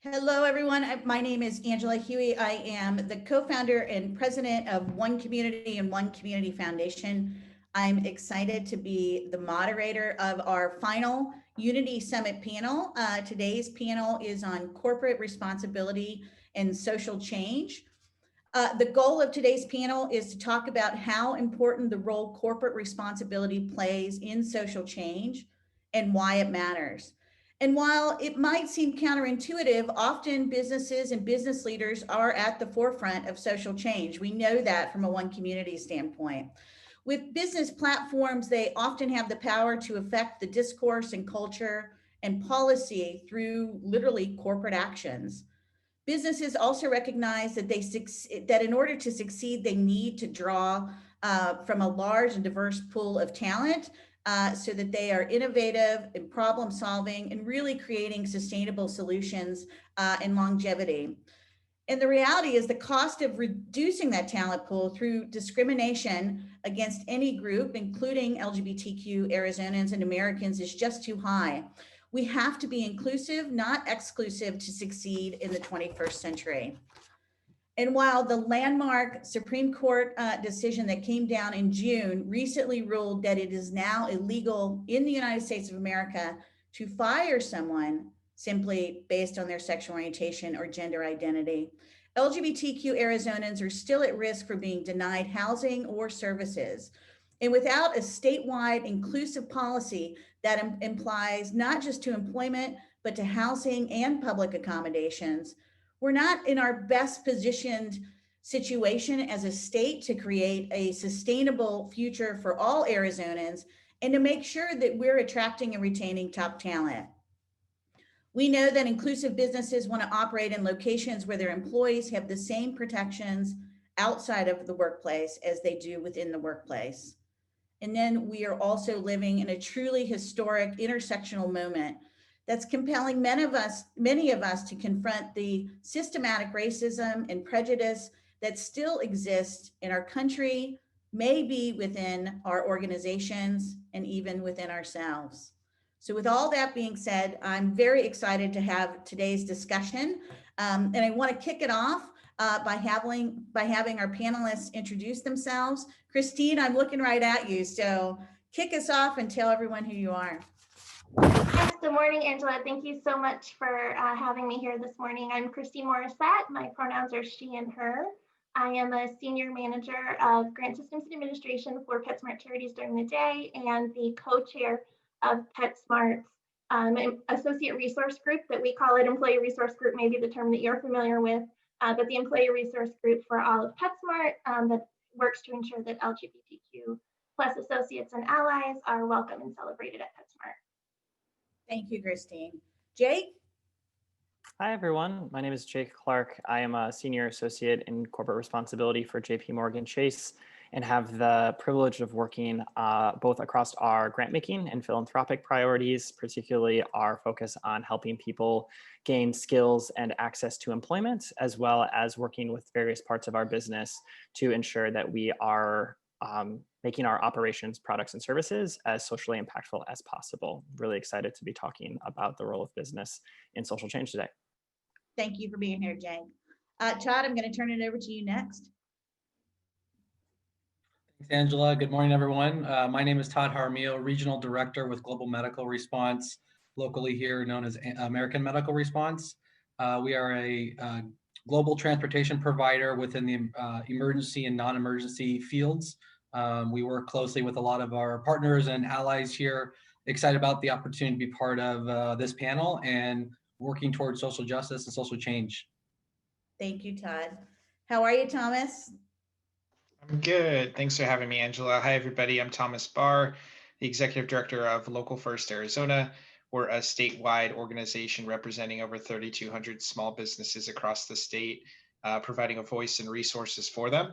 Hello, everyone. My name is Angela Hughey. I am the co-founder and president of One Community and One Community Foundation. I'm excited to be the moderator of our final Unity Summit panel. Today's panel is on corporate responsibility and social change. The goal of today's panel is to talk about how important the role corporate responsibility plays in social change and why it matters. And while it might seem counterintuitive, often businesses and business leaders are at the forefront of social change. We know that from a One Community standpoint. With business platforms, they often have the power to affect the discourse and culture and policy through literally corporate actions. Businesses also recognize that that in order to succeed, they need to draw from a large and diverse pool of talent so that they are innovative in problem solving and really creating sustainable solutions and longevity. And the reality is the cost of reducing that talent pool through discrimination against any group, including LGBTQ Arizonans and Americans, is just too high. We have to be inclusive, not exclusive, to succeed in the 21st century. And while the landmark Supreme Court decision that came down in June recently ruled that it is now illegal in the United States of America to fire someone simply based on their sexual orientation or gender identity, LGBTQ Arizonans are still at risk for being denied housing or services. And without a statewide inclusive policy that implies not just to employment, but to housing and public accommodations, we're not in our best positioned situation as a state to create a sustainable future for all Arizonans and to make sure that we're attracting and retaining top talent. We know that inclusive businesses want to operate in locations where their employees have the same protections outside of the workplace as they do within the workplace. And then we are also living in a truly historic intersectional moment that's compelling many of us to confront the systematic racism and prejudice that still exists in our country, maybe within our organizations, and even within ourselves. So with all that being said, I'm very excited to have today's discussion. And I want to kick it off by having our panelists introduce themselves. Christine, I'm looking right at you. So kick us off and tell everyone who you are. Yes, good morning, Angela. Thank you so much for having me here this morning. I'm Christine Morissette. My pronouns are she and her. I am a senior manager of grant systems and administration for PetSmart Charities during the day and the co-chair of PetSmart's associate resource group that we call it. Employee resource group may be the term that you're familiar with, but the employee resource group for all of PetSmart that works to ensure that LGBTQ plus associates and allies are welcome and celebrated at PetSmart. Thank you, Christine. Jake? Hi, everyone. My name is Jake Clark. I am a senior associate in corporate responsibility for JP Morgan Chase and have the privilege of working both across our grant making and philanthropic priorities, particularly our focus on helping people gain skills and access to employment, as well as working with various parts of our business to ensure that we are making our operations, products, and services as socially impactful as possible. Really excited to be talking about the role of business in social change today. Thank you for being here, Jake. Todd, I'm going to turn it over to you next. Thanks, Angela. Good morning, everyone. My name is Todd Jaramillo, Regional Director with Global Medical Response, locally here known as American Medical Response. We are a global transportation provider within the emergency and non-emergency fields. We work closely with a lot of our partners and allies here. Excited about the opportunity to be part of this panel and working towards social justice and social change. Thank you, Todd. How are you, Thomas? I'm good. Thanks for having me, Angela. Hi, everybody. I'm Thomas Barr, the Executive Director of Local First Arizona. We're a statewide organization representing over 3,200 small businesses across the state, providing a voice and resources for them.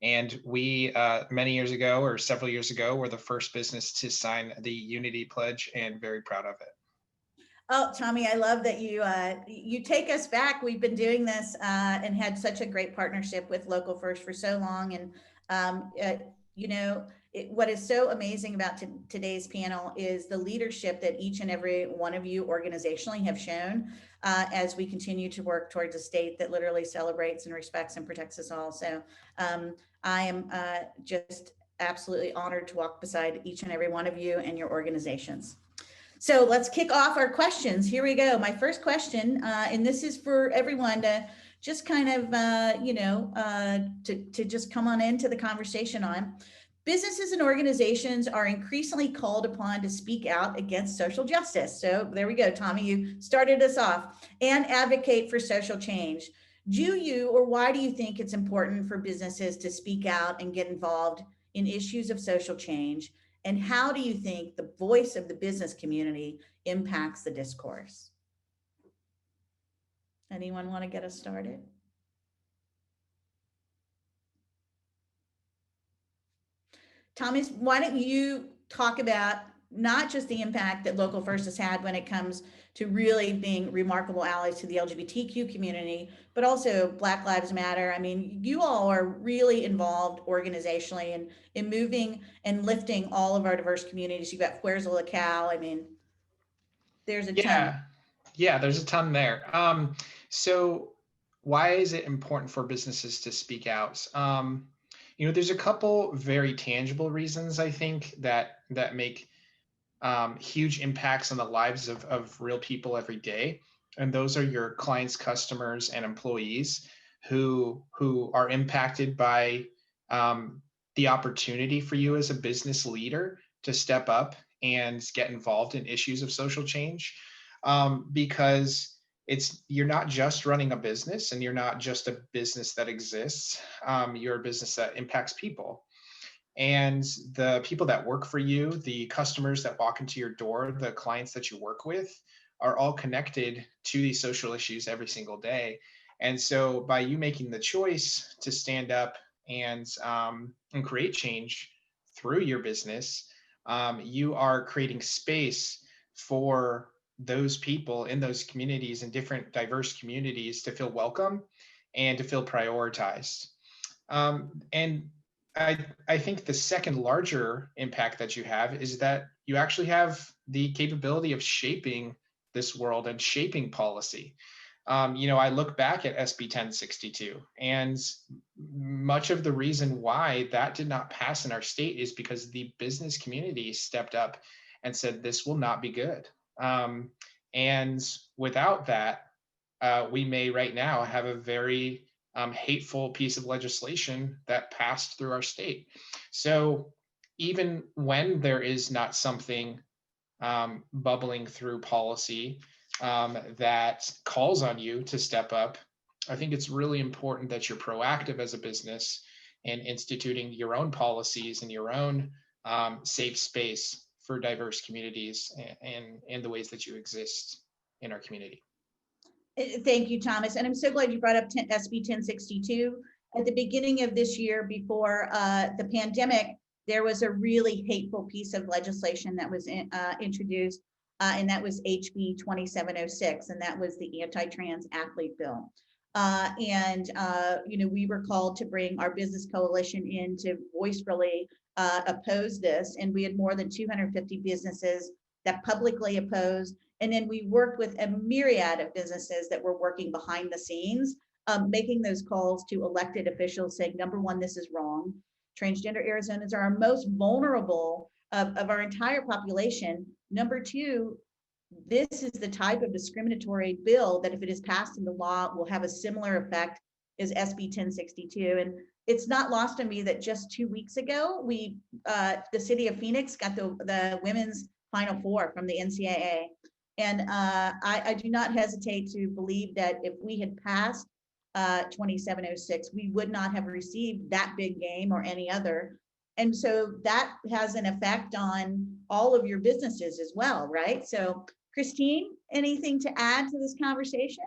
And we, many years ago, or several years ago, were the first business to sign the Unity Pledge, and very proud of it. Oh, Tommy, I love that you take us back. We've been doing this and had such a great partnership with Local First for so long. And, you know, what is so amazing about today's panel is the leadership that each and every one of you organizationally have shown as we continue to work towards a state that literally celebrates and respects and protects us all. So I am just absolutely honored to walk beside each and every one of you and your organizations. So let's kick off our questions. Here we go. My first question, and this is for everyone to just kind of, to just come on into the conversation on. Businesses and organizations are increasingly called upon to speak out against social justice. So there we go, Tommy, you started us off, and advocate for social change. Do you, or why do you think it's important for businesses to speak out and get involved in issues of social change? And how do you think the voice of the business community impacts the discourse? Anyone want to get us started? Thomas, why don't you talk about not just the impact that Local First has had when it comes to really being remarkable allies to the LGBTQ community, but also Black Lives Matter. I mean, you all are really involved organizationally in moving and lifting all of our diverse communities. You've got Fuerza Local. I mean, there's a ton. Yeah, there's a ton there. So why is it important for businesses to speak out? There's a couple very tangible reasons, I think, that make huge impacts on the lives of real people every day. And those are your clients, customers, and employees who are impacted by the opportunity for you as a business leader to step up and get involved in issues of social change. Because you're not just running a business, and you're not just a business that exists. You're a business that impacts people. And the people that work for you, the customers that walk into your door, the clients that you work with, are all connected to these social issues every single day. And so by you making the choice to stand up and create change through your business, you are creating space for those people in those communities, in different diverse communities, to feel welcome and to feel prioritized. And I think the second larger impact that you have is that you actually have the capability of shaping this world and shaping policy. I look back at SB 1062, and much of the reason why that did not pass in our state is because the business community stepped up and said, this will not be good. And without that, we may right now have a very hateful piece of legislation that passed through our state. So even when there is not something bubbling through policy that calls on you to step up, I think it's really important that you're proactive as a business in instituting your own policies and your own safe space for diverse communities and the ways that you exist in our community. Thank you, Thomas. And I'm so glad you brought up SB 1062. At the beginning of this year, before the pandemic, there was a really hateful piece of legislation that was introduced, and that was HB 2706, and that was the anti-trans athlete bill. We were called to bring our business coalition in to voicefully oppose this, and we had more than 250 businesses that publicly opposed. And then we worked with a myriad of businesses that were working behind the scenes, making those calls to elected officials saying, number one, this is wrong. Transgender Arizonans are our most vulnerable of our entire population. Number two, this is the type of discriminatory bill that if it is passed into law will have a similar effect as SB 1062. And it's not lost on me that just 2 weeks ago, the city of Phoenix got the women's Final Four from the NCAA. And I do not hesitate to believe that if we had passed 2706, we would not have received that big game or any other. And so that has an effect on all of your businesses as well, right? So Christine, anything to add to this conversation?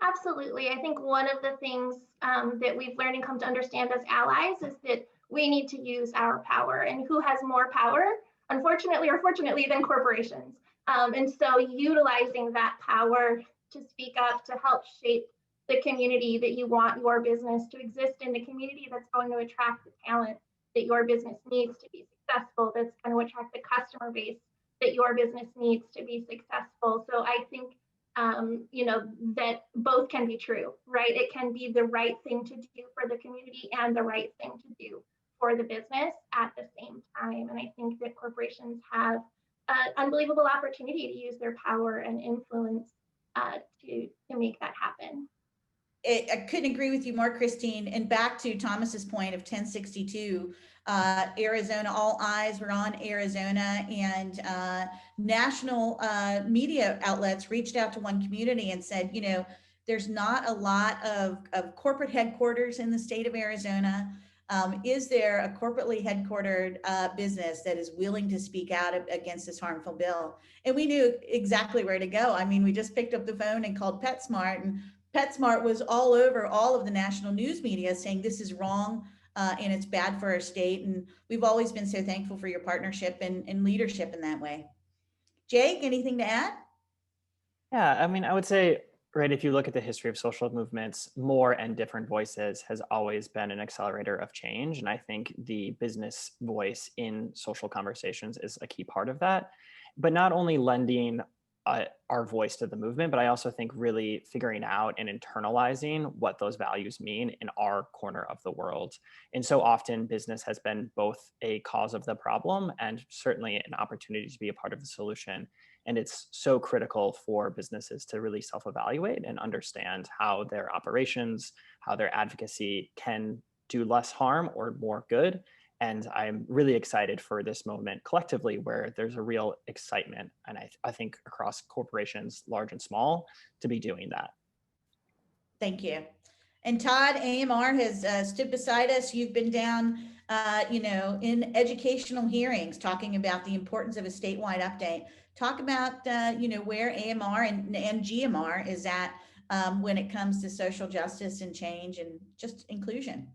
Absolutely. I think one of the things that we've learned and come to understand as allies is that we need to use our power. And who has more power, unfortunately or fortunately, than corporations? And so utilizing that power to speak up, to help shape the community that you want your business to exist in, the community that's going to attract the talent that your business needs to be successful, that's going to attract the customer base that your business needs to be successful. So I think that both can be true, right? It can be the right thing to do for the community and the right thing to do for the business at the same time. And I think that corporations have an unbelievable opportunity to use their power and influence to make that happen. I couldn't agree with you more, Christine. And back to Thomas's point of 1062, Arizona, all eyes were on Arizona, and national media outlets reached out to One Community and said, there's not a lot of corporate headquarters in the state of Arizona. Is there a corporately headquartered business that is willing to speak out against this harmful bill? And we knew exactly where to go. I mean, we just picked up the phone and called PetSmart, and PetSmart was all over all of the national news media saying this is wrong and it's bad for our state. And we've always been so thankful for your partnership and leadership in that way. Jake, anything to add? Yeah, I mean, I would say, right, if you look at the history of social movements, more and different voices has always been an accelerator of change. And I think the business voice in social conversations is a key part of that. But not only lending our voice to the movement, but I also think really figuring out and internalizing what those values mean in our corner of the world. And so often business has been both a cause of the problem and certainly an opportunity to be a part of the solution. And it's so critical for businesses to really self-evaluate and understand how their operations, how their advocacy can do less harm or more good. And I'm really excited for this moment collectively where there's a real excitement, and I think across corporations, large and small, to be doing that. Thank you. And Todd, AMR has stood beside us. You've been down, in educational hearings talking about the importance of a statewide update. Talk about, where AMR and GMR is at when it comes to social justice and change and just inclusion.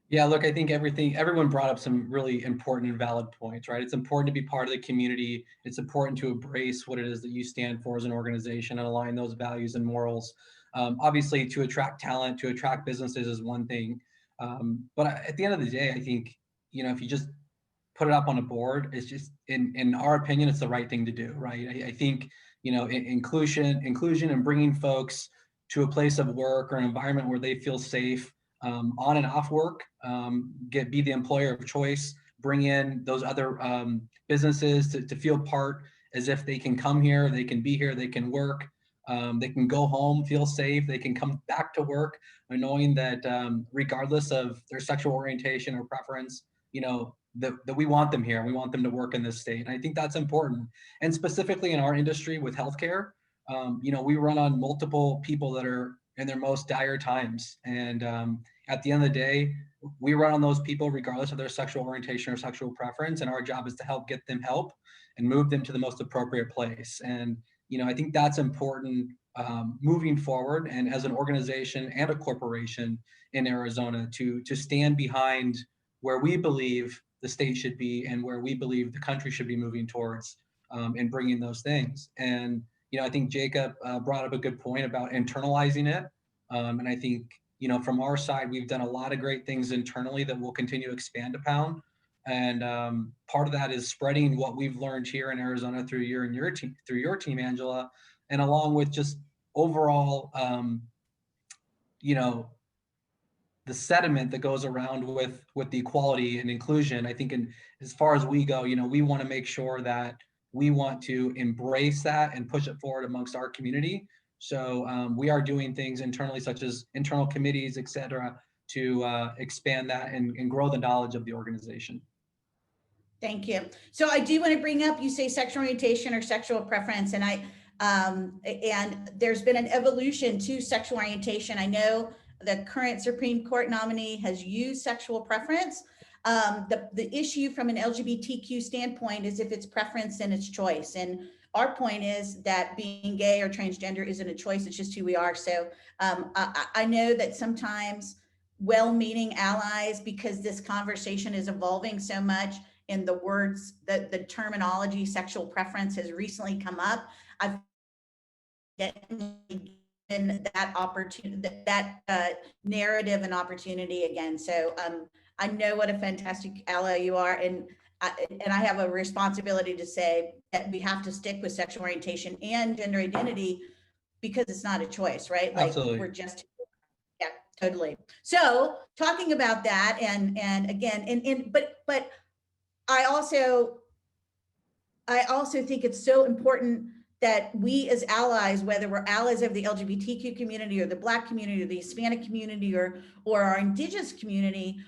Yeah, look, I think everyone brought up some really important and valid points, right? It's important to be part of the community. It's important to embrace what it is that you stand for as an organization and align those values and morals. Obviously, to attract talent, to attract businesses is one thing. But at the end of the day, I think, if you just put it up on a board, it's just, in our opinion, it's the right thing to do, right? I think, inclusion and bringing folks to a place of work or an environment where they feel safe, on and off work, be the employer of choice, bring in those other businesses to feel part as if they can come here, they can be here, they can work, they can go home, feel safe, they can come back to work, knowing that regardless of their sexual orientation or preference, that we want them here, we want them to work in this state. And I think that's important. And specifically in our industry with healthcare, we run on multiple people that are in their most dire times. And at the end of the day, we run on those people regardless of their sexual orientation or sexual preference. And our job is to help get them help and move them to the most appropriate place. And, I think that's important moving forward. And as an organization and a corporation in Arizona to stand behind where we believe the state should be and where we believe the country should be moving towards and bringing those things. And, I think Jacob brought up a good point about internalizing it. And I think, from our side, we've done a lot of great things internally that we'll continue to expand upon. And part of that is spreading what we've learned here in Arizona through your team, Angela, and along with just overall, the sentiment that goes around with the equality and inclusion. I think as far as we go, we want to make sure that we want to embrace that and push it forward amongst our community. So we are doing things internally, such as internal committees, et cetera, to expand that and grow the knowledge of the organization. Thank you. So I do want to bring up, you say sexual orientation or sexual preference, and and there's been an evolution to sexual orientation. I know the current Supreme Court nominee has used sexual preference. The issue from an LGBTQ standpoint is if it's preference, then it's choice. And our point is that being gay or transgender isn't a choice, it's just who we are. So I know that sometimes well-meaning allies, because this conversation is evolving so much in the words, the terminology sexual preference has recently come up. I've given that opportunity, that narrative and opportunity again. So I know what a fantastic ally you are, and I have a responsibility to say that we have to stick with sexual orientation and gender identity because it's not a choice, right? Like Absolutely. we're just, yeah, totally. So talking about that, and again, but I also think it's so important that we as allies, whether we're allies of the LGBTQ community or the Black community or the Hispanic community or our Indigenous community,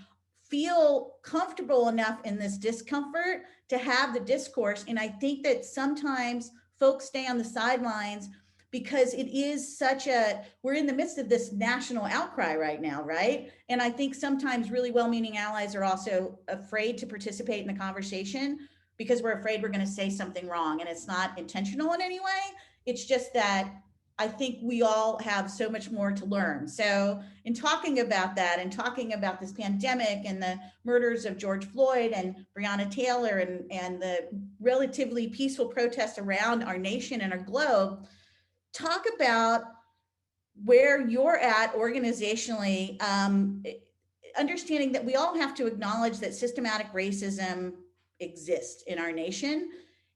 feel comfortable enough in this discomfort to have the discourse. And I think that sometimes folks stay on the sidelines because it is we're in the midst of this national outcry right now, right? And I think sometimes really well-meaning allies are also afraid to participate in the conversation because we're afraid we're going to say something wrong, and it's not intentional in any way. It's just that I think we all have so much more to learn. So in talking about that and talking about this pandemic and the murders of George Floyd and Breonna Taylor and the relatively peaceful protests around our nation and our globe, talk about where you're at organizationally, understanding that we all have to acknowledge that systematic racism exists in our nation,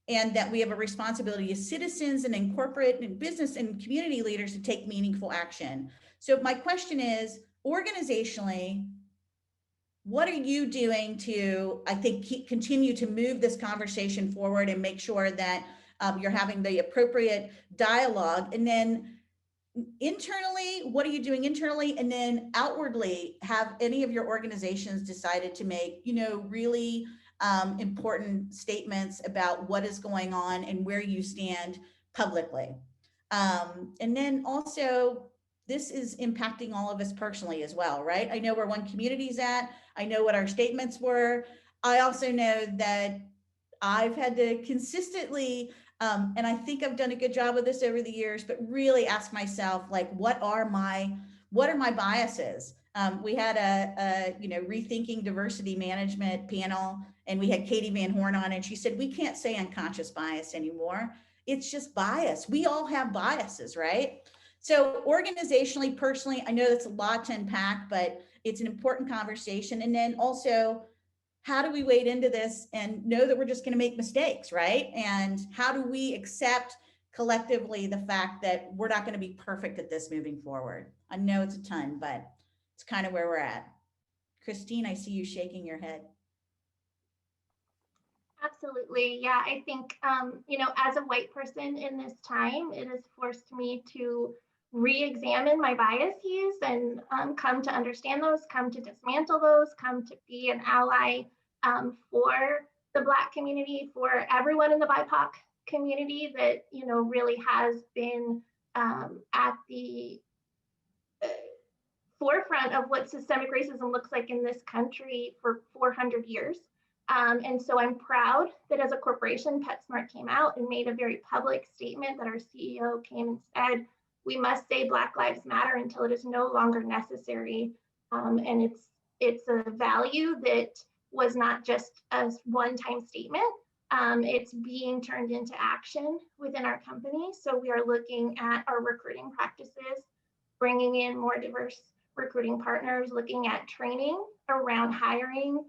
and that we have a responsibility as citizens and in corporate and business and community leaders to take meaningful action. So my question is, organizationally, what are you doing to, I think, continue to move this conversation forward and make sure that you're having the appropriate dialogue? And then internally, what are you doing internally? And then outwardly, have any of your organizations decided to make, really important statements about what is going on and where you stand publicly? And then also, this is impacting all of us personally as well, right? I know where One Community's at. I know what our statements were. I also know that I've had to consistently, and I think I've done a good job of this over the years, but really ask myself, like, what are my biases? We had a rethinking diversity management panel, and we had Katie Van Horn on, and she said, we can't say unconscious bias anymore. It's just bias. We all have biases, right? So organizationally, personally, I know that's a lot to unpack, but it's an important conversation. And then also, how do we wade into this and know that we're just going to make mistakes, right? And how do we accept collectively the fact that we're not going to be perfect at this moving forward? I know it's a ton, but it's kind of where we're at. Christine, I see you shaking your head. Absolutely. Yeah, I think, as a white person in this time, it has forced me to re-examine my biases and come to understand those, come to dismantle those, come to be an ally for the Black community, for everyone in the BIPOC community that, really has been at the forefront of what systemic racism looks like in this country for 400 years. And so I'm proud that as a corporation, PetSmart came out and made a very public statement that our CEO came and said, we must say Black Lives Matter until it is no longer necessary. And it's a value that was not just a one-time statement. It's being turned into action within our company. So we are looking at our recruiting practices, bringing in more diverse recruiting partners, looking at training around hiring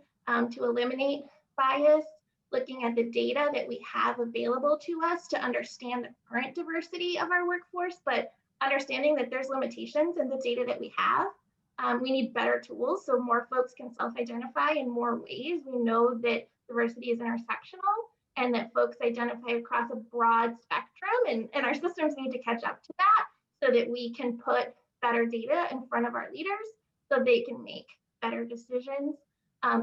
to eliminate bias, looking at the data that we have available to us to understand the current diversity of our workforce, but understanding that there's limitations in the data that we have. We need better tools so more folks can self-identify in more ways. We know that diversity is intersectional and that folks identify across a broad spectrum, and our systems need to catch up to that so that we can put better data in front of our leaders so they can make better decisions.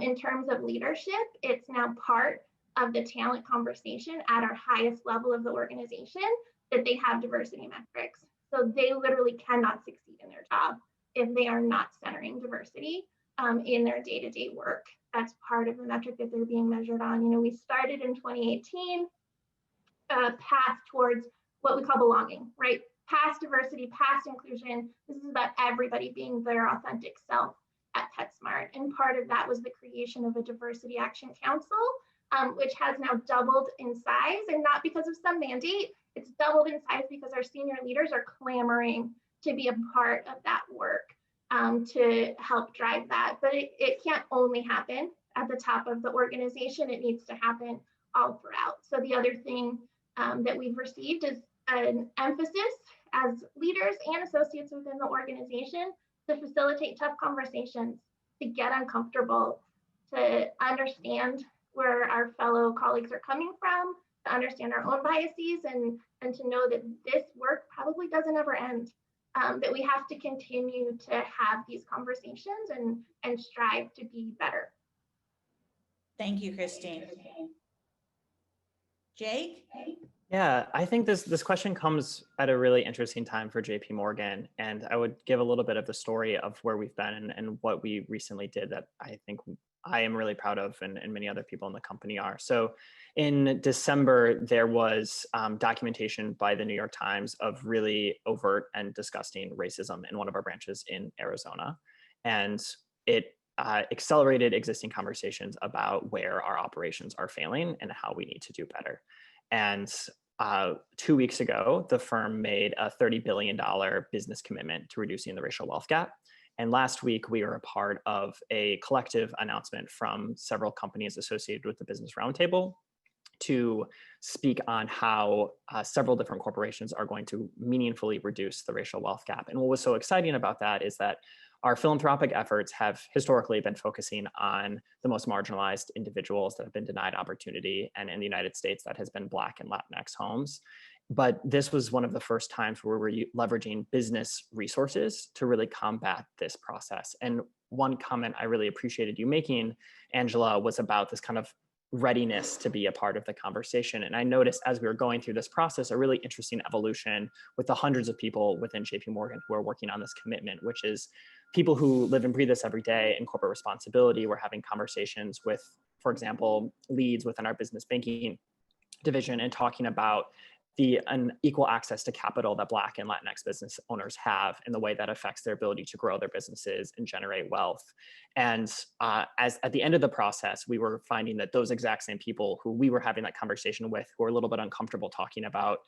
In terms of leadership, it's now part of the talent conversation at our highest level of the organization that they have diversity metrics. So they literally cannot succeed in their job if they are not centering diversity in their day-to-day work. That's part of the metric that they're being measured on. We started in 2018, a path towards what we call belonging, right? Past diversity, past inclusion. This is about everybody being their authentic self at PetSmart. And part of that was the creation of a Diversity Action Council, which has now doubled in size, and not because of some mandate. It's doubled in size because our senior leaders are clamoring to be a part of that work. to help drive that. But it can't only happen at the top of the organization. It needs to happen all throughout. So the other thing that we've received is an emphasis as leaders and associates within the organization to facilitate tough conversations, to get uncomfortable, to understand where our fellow colleagues are coming from, to understand our own biases, and to know that this work probably doesn't ever end, that we have to continue to have these conversations and strive to be better. Thank you, Christine. Jake? Yeah, I think this question comes at a really interesting time for JP Morgan, and I would give a little bit of the story of where we've been and what we recently did that I think I am really proud of, and many other people in the company are. So in December, there was documentation by the New York Times of really overt and disgusting racism in one of our branches in Arizona. And it accelerated existing conversations about where our operations are failing and how we need to do better. And 2 weeks ago, the firm made a $30 billion business commitment to reducing the racial wealth gap. And last week, we were a part of a collective announcement from several companies associated with the Business Roundtable to speak on how several different corporations are going to meaningfully reduce the racial wealth gap. And what was so exciting about that is that our philanthropic efforts have historically been focusing on the most marginalized individuals that have been denied opportunity, and in the United States, that has been Black and Latinx homes. But this was one of the first times where we're leveraging business resources to really combat this process. And one comment I really appreciated you making, Angela, was about this kind of readiness to be a part of the conversation. And I noticed as we were going through this process, a really interesting evolution with the hundreds of people within JP Morgan who are working on this commitment, which is people who live and breathe this every day in corporate responsibility. We're having conversations with, for example, leads within our business banking division and talking about the unequal access to capital that Black and Latinx business owners have and the way that affects their ability to grow their businesses and generate wealth. And as at the end of the process, we were finding that those exact same people who we were having that conversation with, who were a little bit uncomfortable talking about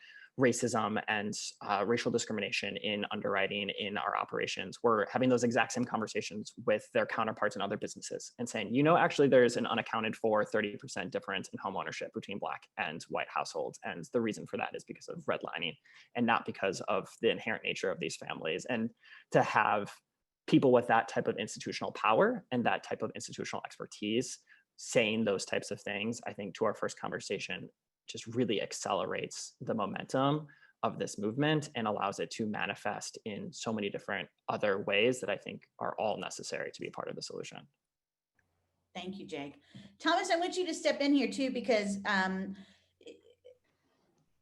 racism and racial discrimination in underwriting in our operations, were having those exact same conversations with their counterparts in other businesses and saying, you know, actually there's an unaccounted for 30% difference in home ownership between Black and white households. And the reason for that is because of redlining and not because of the inherent nature of these families. And to have people with that type of institutional power and that type of institutional expertise saying those types of things, I think to our first conversation, just really accelerates the momentum of this movement and allows it to manifest in so many different other ways that I think are all necessary to be part of the solution. Thank you, Jake. Thomas, I want you to step in here too, because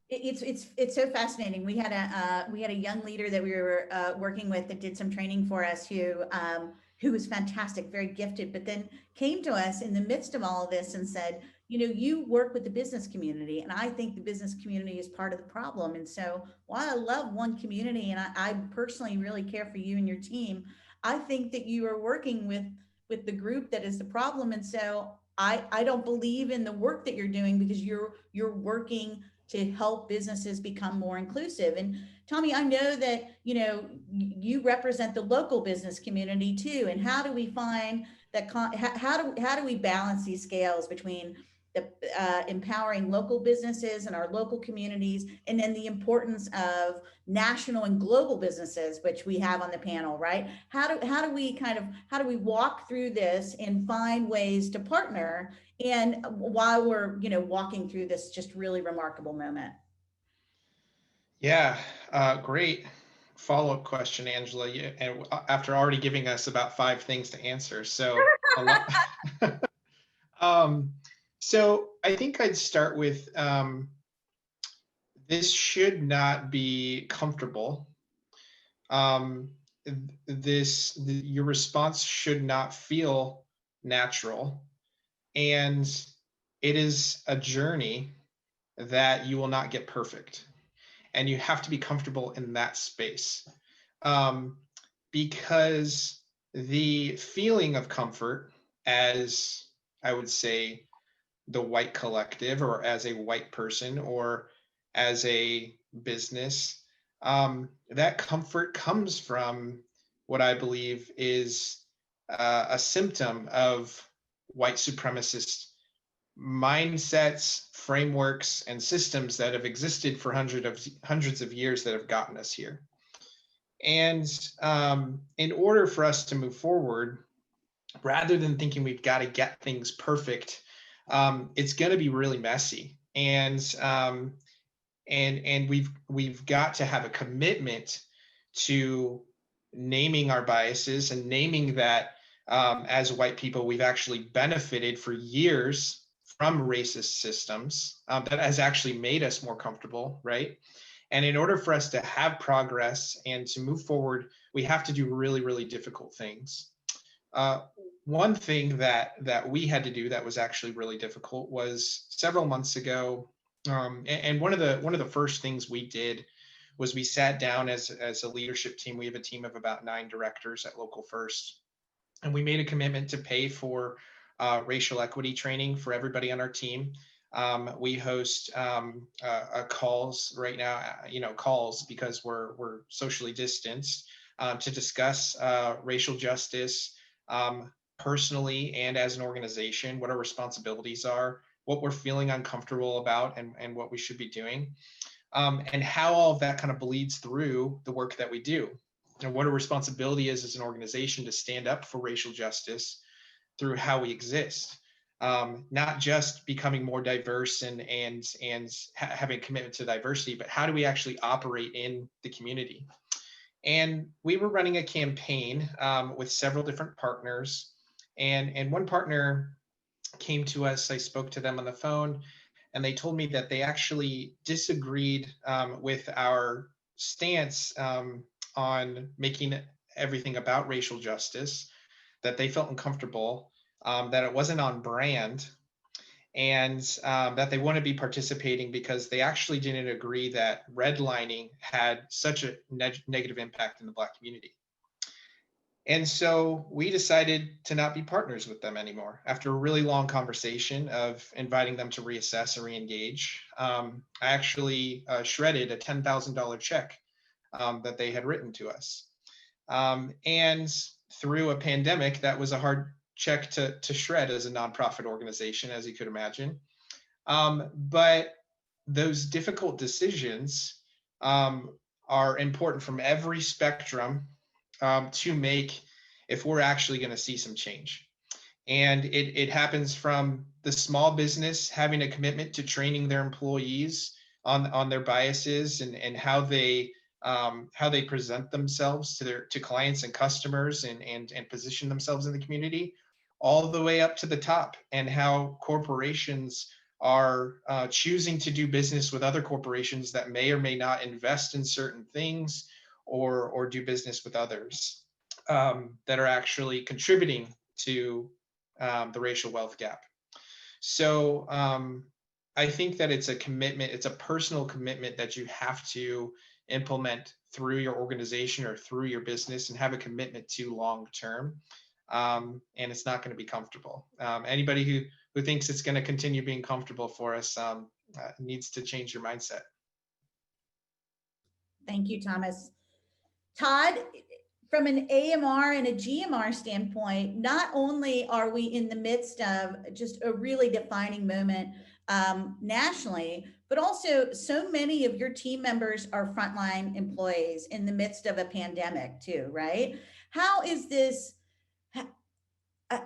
it's so fascinating. We had a young leader that we were working with that did some training for us who was fantastic, very gifted, but then came to us in the midst of all of this and said, you know, you work with the business community, and I think the business community is part of the problem. And so while I love one community, and I personally really care for you and your team, I think that you are working with the group that is the problem. And so I don't believe in the work that you're doing because you're working to help businesses become more inclusive. And Tommy, I know that, you know, you represent the local business community too. And how do we find that, how do we balance these scales between the empowering local businesses and our local communities, and then the importance of national and global businesses, which we have on the panel, right? How do we walk through this and find ways to partner, and while we're, you know, walking through this just really remarkable moment? Yeah, great follow-up question, Angela. And after already giving us about 5 things to answer, so a lot. So I think I'd start with this should not be comfortable. Your response should not feel natural, and it is a journey that you will not get perfect, and you have to be comfortable in that space, because the feeling of comfort, as I would say, the white collective, or as a white person, or as a business, that comfort comes from what I believe is a symptom of white supremacist mindsets, frameworks, and systems that have existed for hundreds of years that have gotten us here. And in order for us to move forward, rather than thinking we've got to get things perfect, it's going to be really messy. And we've got to have a commitment to naming our biases and naming that as white people, we've actually benefited for years from racist systems that has actually made us more comfortable, right? And in order for us to have progress and to move forward, we have to do really, really difficult things. One thing that we had to do that was actually really difficult was several months ago. And one of the first things we did was we sat down as a leadership team. We have a team of about 9 directors at Local First, and we made a commitment to pay for racial equity training for everybody on our team. We host calls right now, calls because we're socially distanced to discuss racial justice personally and as an organization, what our responsibilities are, what we're feeling uncomfortable about, and what we should be doing, and how all of that kind of bleeds through the work that we do, and what our responsibility is as an organization to stand up for racial justice through how we exist, not just becoming more diverse and having a commitment to diversity, but how do we actually operate in the community? And we were running a campaign with several different partners, and one partner came to us. I spoke to them on the phone, and they told me that they actually disagreed with our stance on making everything about racial justice, that they felt uncomfortable, that it wasn't on brand, and that they want to be participating because they actually didn't agree that redlining had such a negative impact in the Black community. And so we decided to not be partners with them anymore. After a really long conversation of inviting them to reassess or reengage, I actually shredded a $10,000 check that they had written to us. And through a pandemic, that was a hard check to shred as a nonprofit organization, as you could imagine. But those difficult decisions are important from every spectrum to make if we're actually going to see some change. And it happens from the small business having a commitment to training their employees on their biases and how they present themselves to clients and customers and position themselves in the community, all the way up to the top, and how corporations are choosing to do business with other corporations that may or may not invest in certain things or do business with others that are actually contributing to the racial wealth gap. So I think that it's a commitment, it's a personal commitment that you have to implement through your organization or through your business and have a commitment to long term. And it's not going to be comfortable. Anybody who thinks it's going to continue being comfortable for us needs to change your mindset. Thank you, Thomas. Todd, from an AMR and a GMR standpoint, not only are we in the midst of just a really defining moment nationally, but also so many of your team members are frontline employees in the midst of a pandemic too, right? How is this,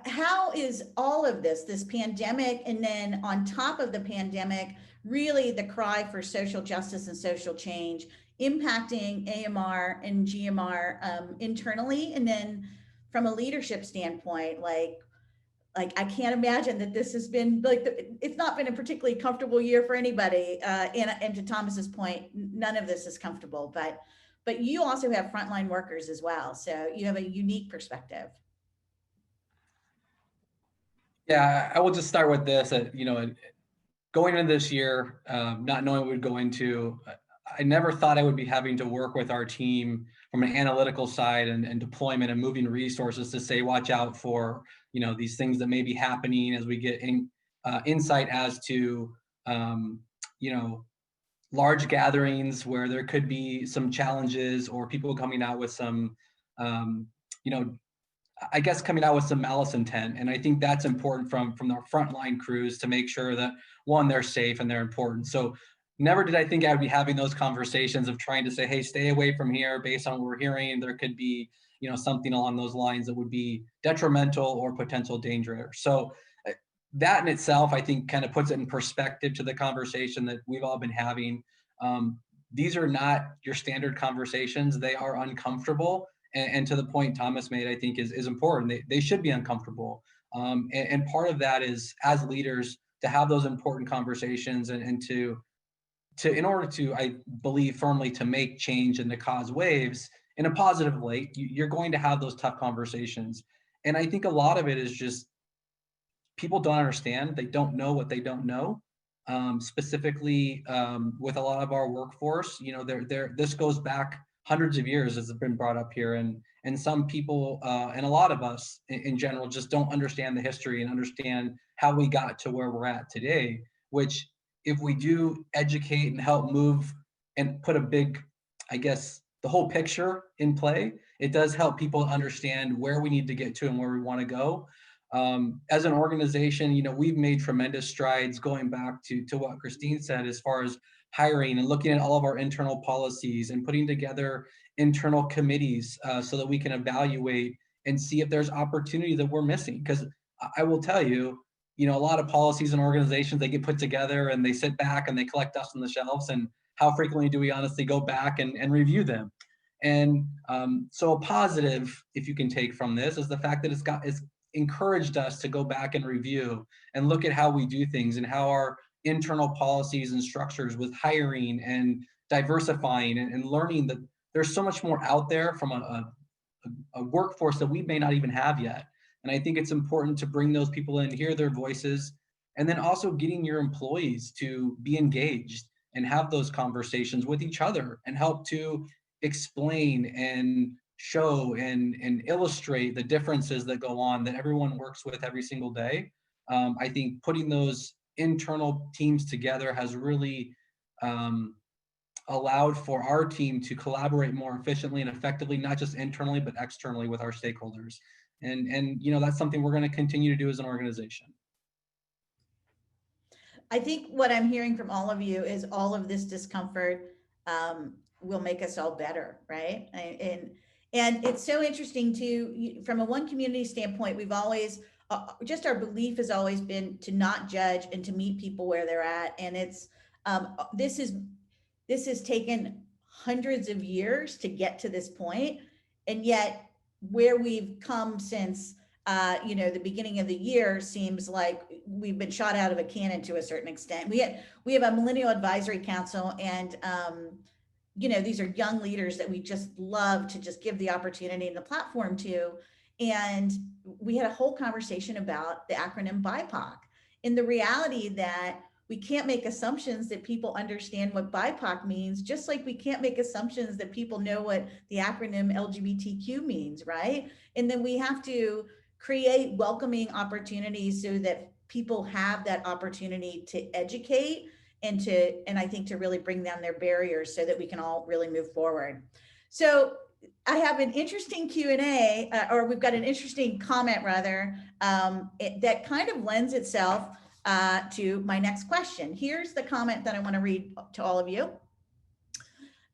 how is all of this pandemic, and then on top of the pandemic, really the cry for social justice and social change impacting AMR and GMR internally? And then from a leadership standpoint, like I can't imagine that this has been it's not been a particularly comfortable year for anybody. And to Thomas's point, none of this is comfortable, but you also have frontline workers as well. So you have a unique perspective. Yeah, I will just start with this. Going into this year, not knowing what we'd go into, I never thought I would be having to work with our team from an analytical side and deployment and moving resources to say, watch out for, these things that may be happening as we get insight as to, large gatherings where there could be some challenges or people coming out with some you know, I guess coming out with some malice intent. And I think that's important from the frontline crews to make sure that, one, they're safe and they're important. So never did I think I'd be having those conversations of trying to say, hey, stay away from here based on what we're hearing. There could be, something along those lines that would be detrimental or potential danger. So that in itself, I think, kind of puts it in perspective to the conversation that we've all been having. These are not your standard conversations. They are uncomfortable. And to the point Thomas made, I think is important. They should be uncomfortable. And part of that is, as leaders, to have those important conversations and to in order to, I believe firmly, to make change and to cause waves in a positive way, you're going to have those tough conversations. And I think a lot of it is just people don't understand. They don't know what they don't know. Specifically with a lot of our workforce, this goes back hundreds of years, as has been brought up here, and some people and a lot of us in general just don't understand the history and understand how we got to where we're at today, which if we do educate and help move and put a big, I guess, the whole picture in play, it does help people understand where we need to get to and where we want to go. As an organization, we've made tremendous strides going back to what Christine said, as far as hiring and looking at all of our internal policies and putting together internal committees so that we can evaluate and see if there's opportunity that we're missing. Because I will tell you, a lot of policies and organizations, they get put together and they sit back and they collect dust on the shelves. And how frequently do we honestly go back and review them? And so a positive, if you can take from this, is the fact that it's encouraged us to go back and review and look at how we do things and how our internal policies and structures with hiring and diversifying and learning that there's so much more out there from a workforce that we may not even have yet. And I think it's important to bring those people in, hear their voices, and then also getting your employees to be engaged and have those conversations with each other and help to explain and show and illustrate the differences that go on that everyone works with every single day. I think putting those internal teams together has really allowed for our team to collaborate more efficiently and effectively, not just internally, but externally with our stakeholders. And that's something we're going to continue to do as an organization. I think what I'm hearing from all of you is all of this discomfort will make us all better, right? And it's so interesting too, from a one community standpoint, we've always, just our belief has always been to not judge and to meet people where they're at. And it's, this has taken hundreds of years to get to this point. And yet where we've come since, the beginning of the year seems like we've been shot out of a cannon to a certain extent. We have a Millennial Advisory Council, and these are young leaders that we just love to just give the opportunity and the platform to. And we had a whole conversation about the acronym BIPOC and the reality that we can't make assumptions that people understand what BIPOC means, just like we can't make assumptions that people know what the acronym LGBTQ means, right? And then we have to create welcoming opportunities so that people have that opportunity to educate and I think to really bring down their barriers so that we can all really move forward. So I have an interesting Q&A, or we've got an interesting comment rather, that kind of lends itself to my next question. Here's the comment that I want to read to all of you.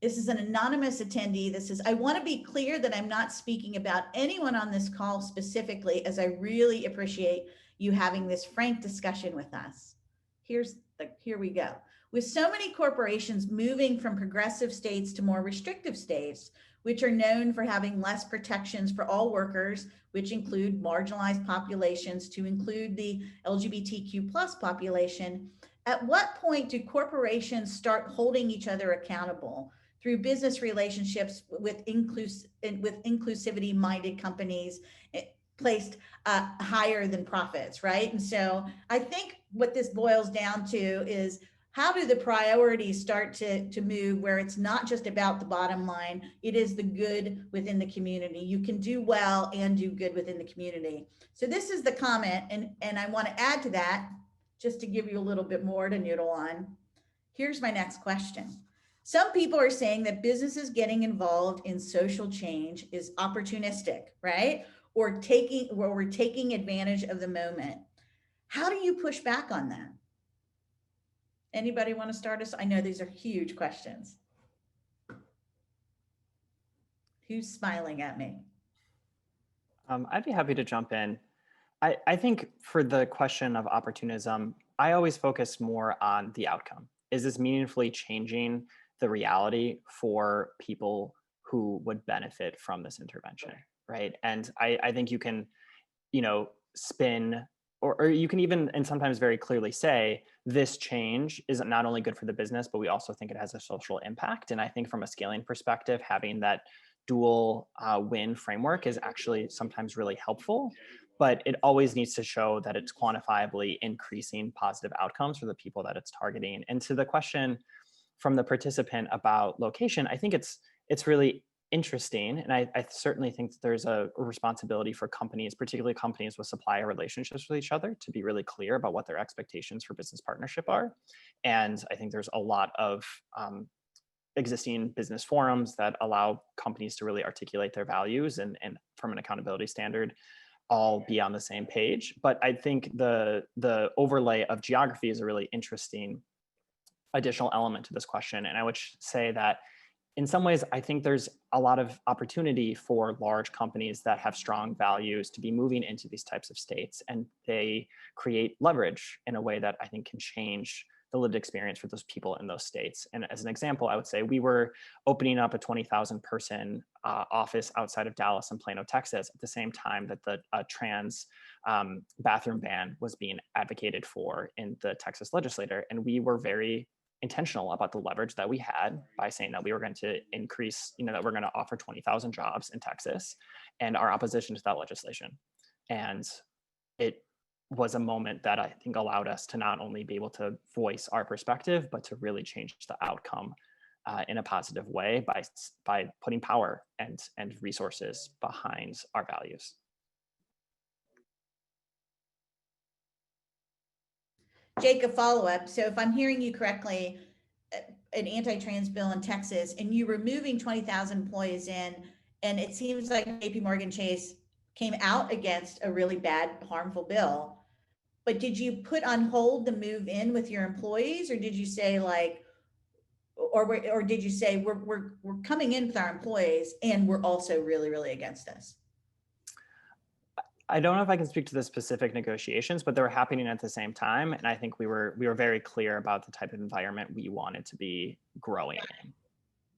This is an anonymous attendee that says, I want to be clear that I'm not speaking about anyone on this call specifically, as I really appreciate you having this frank discussion with us. Here we go. With so many corporations moving from progressive states to more restrictive states, which are known for having less protections for all workers, which include marginalized populations to include the LGBTQ+ population, at what point do corporations start holding each other accountable through business relationships with inclusivity-minded companies placed higher than profits, right? And so I think what this boils down to is, how do the priorities start to move where it's not just about the bottom line, it is the good within the community. You can do well and do good within the community. So this is the comment, and I want to add to that, just to give you a little bit more to noodle on. Here's my next question. Some people are saying that businesses getting involved in social change is opportunistic, right? Or we're taking advantage of the moment. How do you push back on that? Anybody want to start us? I know these are huge questions. Who's smiling at me? I'd be happy to jump in. I think for the question of opportunism, I always focus more on the outcome. Is this meaningfully changing the reality for people who would benefit from this intervention, right? And I think you can, spin, or you can even, and sometimes very clearly say, this change is not only good for the business, but we also think it has a social impact. And I think from a scaling perspective, having that dual win framework is actually sometimes really helpful, but it always needs to show that it's quantifiably increasing positive outcomes for the people that it's targeting. And to the question from the participant about location, I think it's really interesting. And I certainly think that there's a responsibility for companies, particularly companies with supplier relationships with each other, to be really clear about what their expectations for business partnership are. And I think there's a lot of existing business forums that allow companies to really articulate their values and from an accountability standard, all be on the same page. But I think the overlay of geography is a really interesting additional element to this question. And I would say that in some ways, I think there's a lot of opportunity for large companies that have strong values to be moving into these types of states, and they create leverage in a way that I think can change the lived experience for those people in those states. And as an example, I would say we were opening up a 20,000 person office outside of Dallas and Plano, Texas, at the same time that the trans bathroom ban was being advocated for in the Texas legislature. And we were very intentional about the leverage that we had by saying that we were going to increase, that we're going to offer 20,000 jobs in Texas, and our opposition to that legislation. And it was a moment that I think allowed us to not only be able to voice our perspective, but to really change the outcome in a positive way by putting power and resources behind our values. Jake, a follow-up. So if I'm hearing you correctly, an anti-trans bill in Texas, and you were moving 20,000 employees in, and it seems like JP Morgan Chase came out against a really bad, harmful bill. But did you put on hold the move in with your employees, or did you say or did you say we're coming in with our employees and we're also really, really against this? I don't know if I can speak to the specific negotiations, but they were happening at the same time. And I think we were very clear about the type of environment we wanted to be growing in,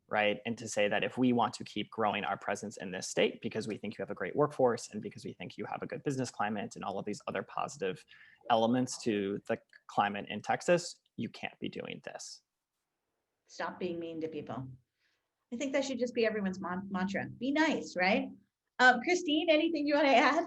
right? And to say that if we want to keep growing our presence in this state because we think you have a great workforce and because we think you have a good business climate and all of these other positive elements to the climate in Texas, you can't be doing this. Stop being mean to people. I think that should just be everyone's mantra. Be nice, right? Christine, anything you want to add?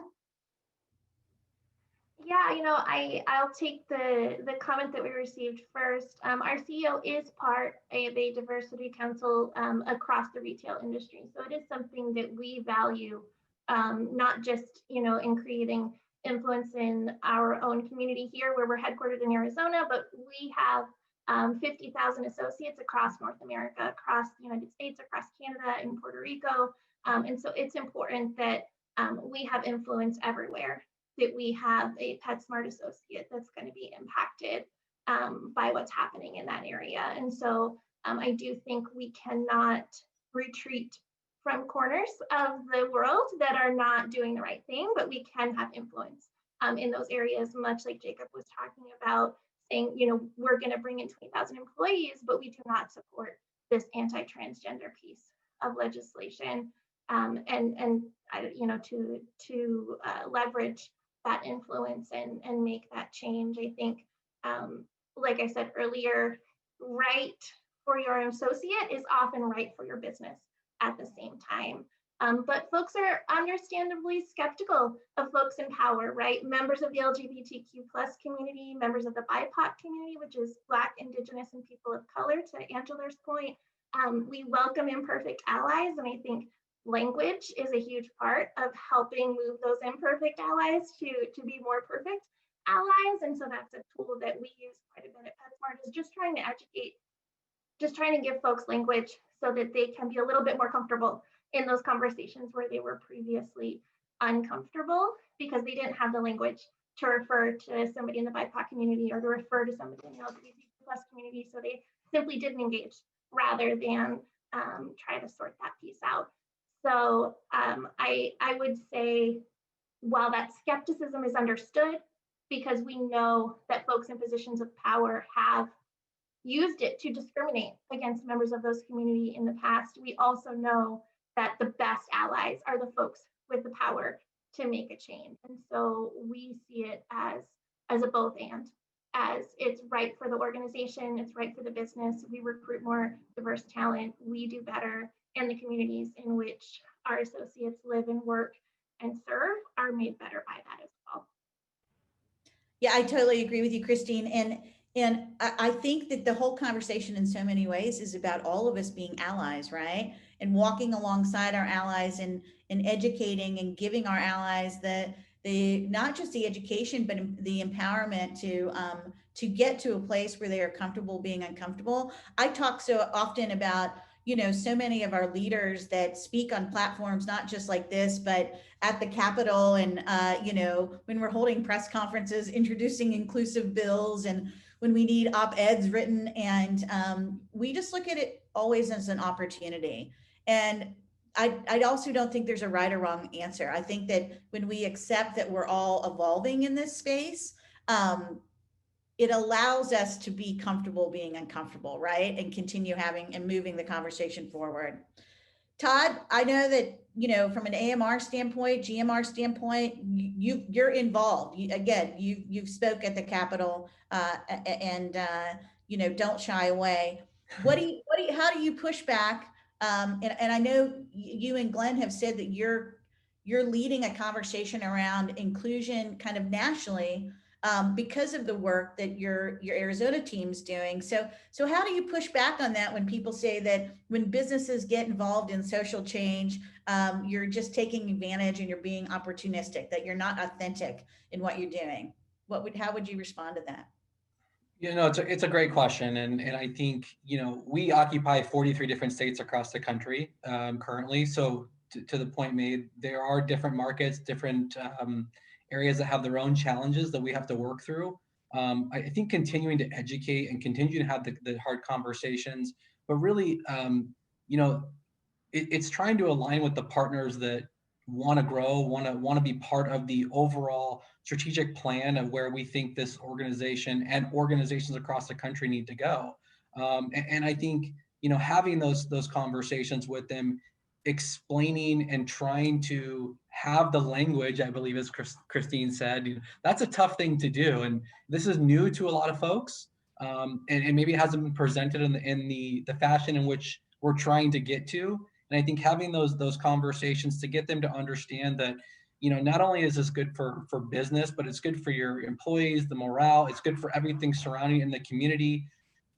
Yeah, I'll take the comment that we received first. Our CEO is part of a diversity council across the retail industry. So it is something that we value, not just, in creating influence in our own community here where we're headquartered in Arizona, but we have 50,000 associates across North America, across the United States, across Canada, and Puerto Rico. And so it's important that we have influence everywhere, that we have a PetSmart associate that's going to be impacted by what's happening in that area. And so I do think we cannot retreat from corners of the world that are not doing the right thing, but we can have influence in those areas, much like Jacob was talking about, saying, we're going to bring in 20,000 employees, but we do not support this anti-transgender piece of legislation. And to leverage that influence and make that change. I think, like I said earlier, right for your associate is often right for your business at the same time. But folks are understandably skeptical of folks in power, right? Members of the LGBTQ+ community, members of the BIPOC community, which is Black, Indigenous, and people of color, to Angela's point. We welcome imperfect allies, and I think language is a huge part of helping move those imperfect allies to be more perfect allies. And so that's a tool that we use quite a bit at PetSmart, is just trying to educate just trying to give folks language so that they can be a little bit more comfortable in those conversations where they were previously uncomfortable because they didn't have the language to refer to somebody in the BIPOC community or to refer to somebody in the LGBTQ+ community. So they simply didn't engage rather than try to sort that piece out. So I would say, while that skepticism is understood, because we know that folks in positions of power have used it to discriminate against members of those community in the past, we also know that the best allies are the folks with the power to make a change. And so we see it as a both and, as it's right for the organization, it's right for the business. We recruit more diverse talent, we do better, and the communities in which our associates live and work and serve are made better by that as well. Yeah, I totally agree with you, Christine. And I think that the whole conversation in so many ways is about all of us being allies, right? And walking alongside our allies and educating and giving our allies the not just the education, but the empowerment to get to a place where they are comfortable being uncomfortable. I talk so often about, you know, so many of our leaders that speak on platforms, not just like this, but at the Capitol and, you know, when we're holding press conferences, introducing inclusive bills, and when we need op-eds written. And we just look at it always as an opportunity. And I also don't think there's a right or wrong answer. I think that when we accept that we're all evolving in this space, it allows us to be comfortable being uncomfortable, right? And continue having and moving the conversation forward. Todd, I know that, you know, from an AMR standpoint, GMR standpoint, you're involved. You've spoke at the Capitol, and you know, don't shy away. How do you push back? And I know you and Glenn have said that you're leading a conversation around inclusion kind of nationally, because of the work that your Arizona team's doing. So how do you push back on that when people say that when businesses get involved in social change, you're just taking advantage and you're being opportunistic, that you're not authentic in what you're doing? How would you respond to that? You know, it's a great question. And I think, you know, we occupy 43 different states across the country currently. So to the point made, there are different markets, different areas that have their own challenges that we have to work through. I think continuing to educate and continue to have the hard conversations, but really, you know, it's trying to align with the partners that want to grow, want to be part of the overall strategic plan of where we think this organization and organizations across the country need to go. And I think, you know, having those conversations with them, explaining and trying to have the language, I believe, as Christine said, you know, that's a tough thing to do. And this is new to a lot of folks. And maybe it hasn't been presented in the fashion in which we're trying to get to. And I think having those conversations to get them to understand that, you know, not only is this good for business, but it's good for your employees, the morale, it's good for everything surrounding in the community.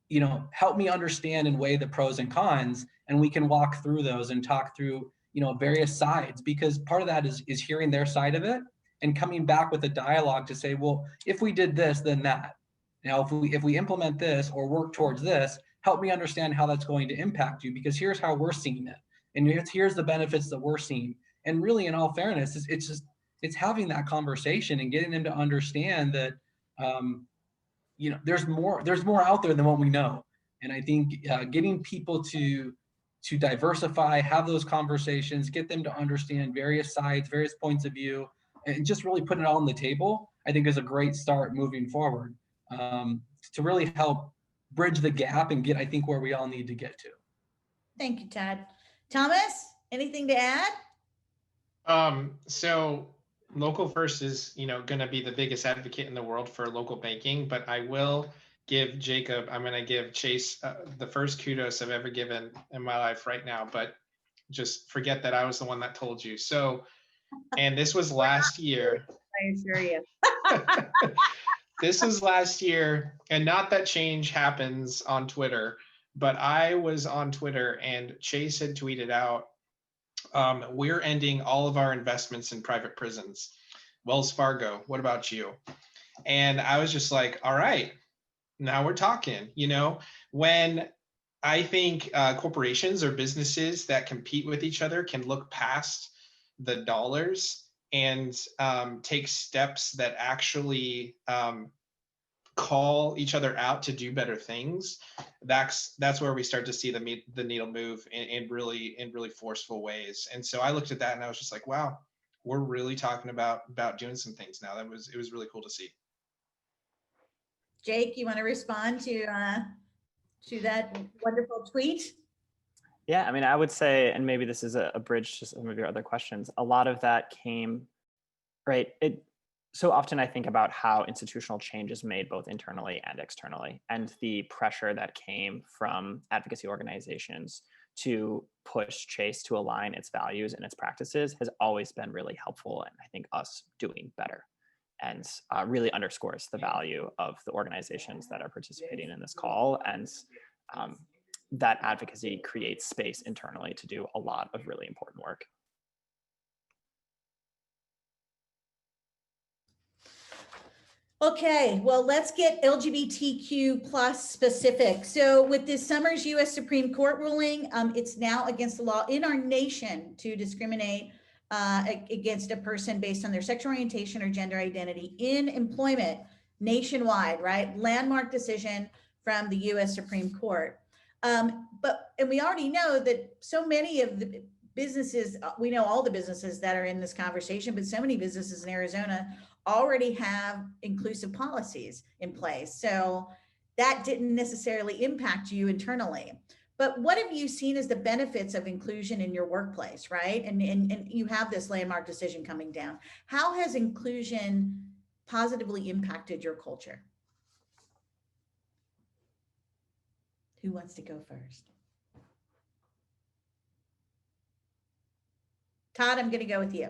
You know, help me understand and weigh the pros and cons, and we can walk through those and talk through, you know, various sides, because part of that is hearing their side of it and coming back with a dialogue to say, well, if we did this, then that. Now, if we implement this or work towards this, help me understand how that's going to impact you, because here's how we're seeing it. And here's the benefits that we're seeing. And really, in all fairness, it's having that conversation and getting them to understand that, you know, there's more out there than what we know. And I think getting people to diversify, have those conversations, get them to understand various sides, various points of view, and just really put it all on the table, I think is a great start moving forward, to really help bridge the gap and get, I think, where we all need to get to. Thank you, Todd. Thomas, anything to add? So Local First is, you know, going to be the biggest advocate in the world for local banking, but I will give Jacob, I'm going to give Chase the first kudos I've ever given in my life right now, but just forget that I was the one that told you. So, and this was last year. I assure you. This was last year, and not that change happens on Twitter, but I was on Twitter and Chase had tweeted out, we're ending all of our investments in private prisons. Wells Fargo, what about you? And I was just like, all right, now we're talking. You know, when I think corporations or businesses that compete with each other can look past the dollars and take steps that actually call each other out to do better things. That's where we start to see the needle move in really forceful ways. And so I looked at that and I was just like, wow, we're really talking about doing some things now. It was really cool to see. Jake, you want to respond to that wonderful tweet? Yeah, I mean, I would say, and maybe this is a bridge to some of your other questions, a lot of that came, right? So often I think about how institutional change is made both internally and externally, and the pressure that came from advocacy organizations to push Chase to align its values and its practices has always been really helpful, and I think us doing better, and really underscores the value of the organizations that are participating in this call. And that advocacy creates space internally to do a lot of really important work. Okay, well, let's get LGBTQ plus specific. So with this summer's US Supreme Court ruling, it's now against the law in our nation to discriminate against a person based on their sexual orientation or gender identity in employment nationwide, right? Landmark decision from the US Supreme Court. And we already know that so many of the businesses, we know all the businesses that are in this conversation, but so many businesses in Arizona already have inclusive policies in place. So that didn't necessarily impact you internally. But what have you seen as the benefits of inclusion in your workplace, right? And you have this landmark decision coming down. How has inclusion positively impacted your culture? Who wants to go first? Todd, I'm going to go with you.